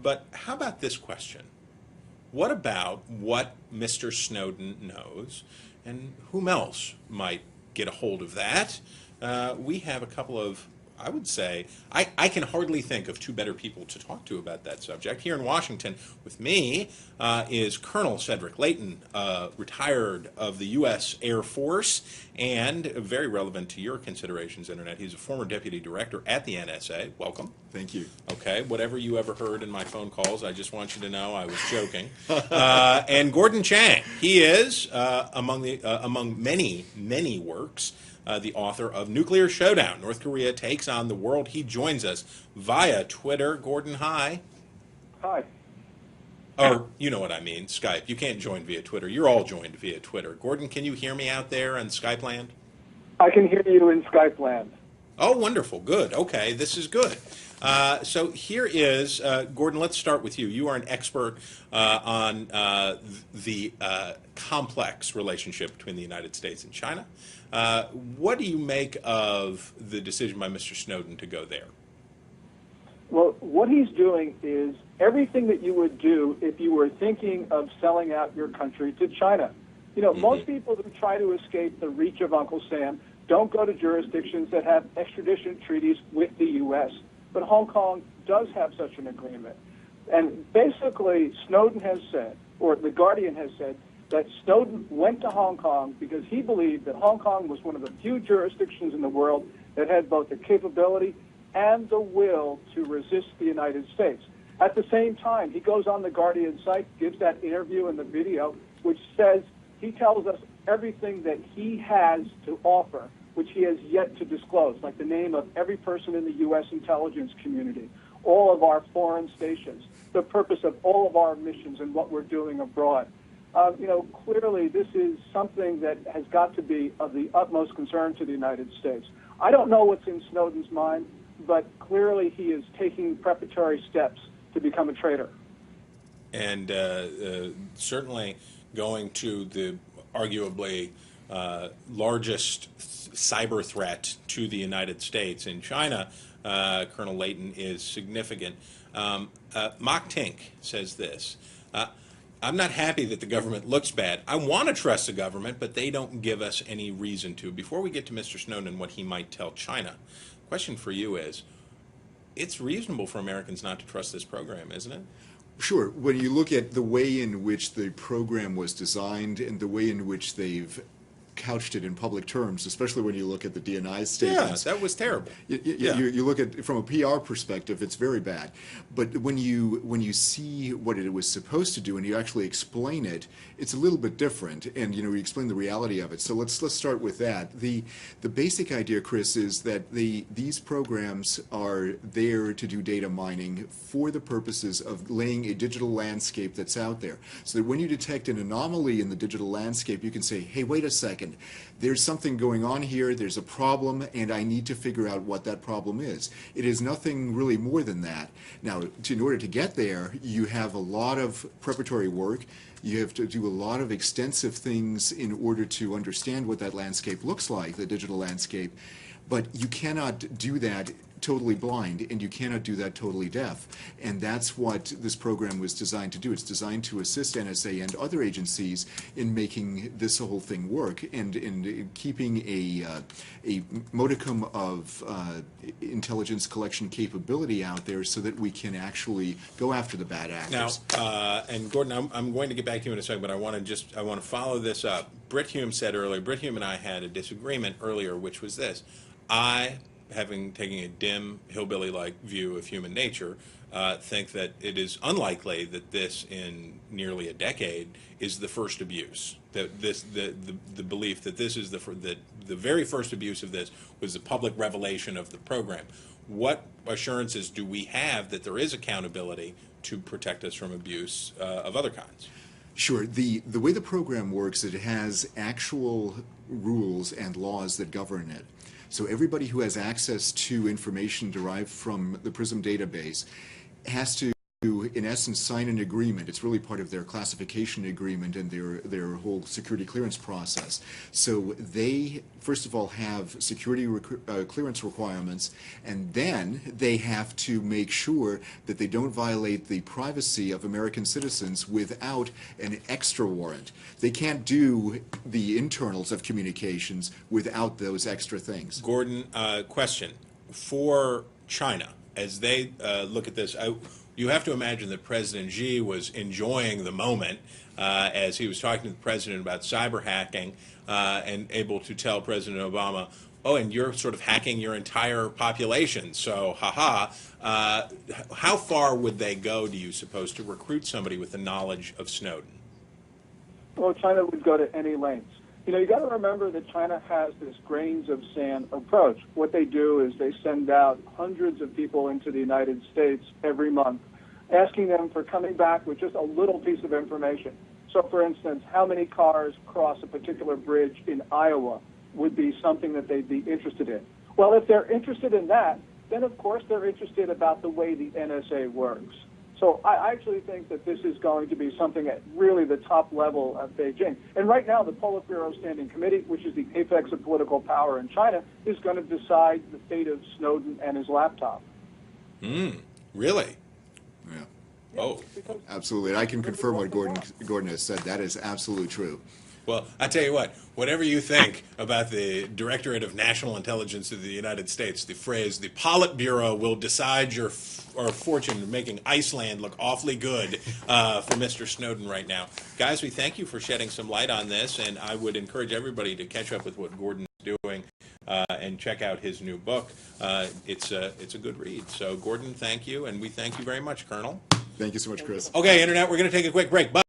But how about this question? What about what Mr. Snowden knows, and whom else might get a hold of that? We have a couple of, I would say, I can hardly think of two better people to talk to about that subject. Here in Washington with me is Colonel Cedric Leighton, retired of the U.S. Air Force, and very relevant to your considerations, Internet. He's a former deputy director at the NSA. Welcome. Thank you. Okay, whatever you ever heard in my phone calls, I just want you to know I was joking. And Gordon Chang, he is, among many works, the author of Nuclear Showdown, North Korea Takes on the World. He joins us via Twitter. Gordon, hi. Hi. Or, you know what I mean, Skype. You can't join via Twitter. You're all joined via Twitter. Gordon, can you hear me out there on Skype land? I can hear you in Skype land. Oh, wonderful. Good. Okay, this is good. So here is, Gordon, let's start with you. You are an expert on the complex relationship between the United States and China. What do you make of the decision by Mr. Snowden to go there? Well, what he's doing is everything that you would do if you were thinking of selling out your country to China. You know, most people who try to escape the reach of Uncle Sam don't go to jurisdictions that have extradition treaties with the U.S., but Hong Kong does have such an agreement. And basically, Snowden has said, or The Guardian has said, that Snowden went to Hong Kong because he believed that Hong Kong was one of the few jurisdictions in the world that had both the capability and the will to resist the United States. At the same time, he goes on the Guardian site, gives that interview in the video, which says he tells us everything that he has to offer, which he has yet to disclose, like the name of every person in the U.S. intelligence community, all of our foreign stations, the purpose of all of our missions and what we're doing abroad. You know, clearly this is something that has got to be of the utmost concern to the United States. I don't know what's in Snowden's mind, but clearly he is taking preparatory steps to become a traitor. And certainly going to the arguably largest cyber threat to the United States in China, Colonel Leighton, is significant. Mock Tink says this. I'm not happy that the government looks bad. I want to trust the government, but they don't give us any reason to. Before we get to Mr. Snowden and what he might tell China, the question for you is, it's reasonable for Americans not to trust this program, isn't it? Sure. When you look at the way in which the program was designed and the way in which they've couched it in public terms, especially when you look at the DNI statements. Yeah, that was terrible. You look at from a PR perspective, it's very bad. But when you see what it was supposed to do and you actually explain it, it's a little bit different. And you explain the reality of it. So let's start with that. The basic idea, Chris, is that these programs are there to do data mining for the purposes of laying a digital landscape that's out there. So that when you detect an anomaly in the digital landscape, you can say, hey, wait a second. There's something going on here, there's a problem, and I need to figure out what that problem is. It is nothing really more than that. Now, in order to get there, you have a lot of preparatory work. You have to do a lot of extensive things in order to understand what that landscape looks like, the digital landscape. But you cannot do that totally blind, and you cannot do that totally deaf. And that's what this program was designed to do. It's designed to assist NSA and other agencies in making this whole thing work and in keeping a modicum of intelligence collection capability out there so that we can actually go after the bad actors. Now, and Gordon, I'm going to get back to you in a second, but I want to follow this up. Britt Hume said earlier, Britt Hume and I had a disagreement earlier, which was this. Having taken a dim, hillbilly-like view of human nature, think that it is unlikely that this, in nearly a decade, is the first abuse. That the belief that this is the very first abuse of this was the public revelation of the program. What assurances do we have that there is accountability to protect us from abuse of other kinds? Sure. The way the program works, it has actual rules and laws that govern it. So everybody who has access to information derived from the PRISM database has to in essence, sign an agreement. It's really part of their classification agreement and their whole security clearance process. So they, first of all, have security clearance requirements, and then they have to make sure that they don't violate the privacy of American citizens without an extra warrant. They can't do the internals of communications without those extra things. Gordon, question. For China, as they look at this, you have to imagine that President Xi was enjoying the moment as he was talking to the president about cyber hacking and able to tell President Obama, oh, and you're sort of hacking your entire population, so haha. How far would they go, do you suppose, to recruit somebody with the knowledge of Snowden? Well, China would go to any lengths. You got to remember that China has this grains of sand approach. What they do is they send out hundreds of people into the United States every month, asking them for coming back with just a little piece of information. So, for instance, how many cars cross a particular bridge in Iowa would be something that they'd be interested in. Well, if they're interested in that, then of course they're interested about the way the NSA works. So I actually think that this is going to be something at really the top level of Beijing. And right now, the Politburo Standing Committee, which is the apex of political power in China, is going to decide the fate of Snowden and his laptop. Really? Yeah. Oh, absolutely. And I can confirm what Gordon has said. That is absolutely true. Well, I tell you what, whatever you think about the Directorate of National Intelligence of the United States, the phrase, the Politburo will decide your fortune, making Iceland look awfully good for Mr. Snowden right now. Guys, we thank you for shedding some light on this, and I would encourage everybody to catch up with what Gordon is doing and check out his new book. It's a good read. So, Gordon, thank you, and we thank you very much, Colonel. Thank you so much, Chris. Okay, Internet, we're going to take a quick break. But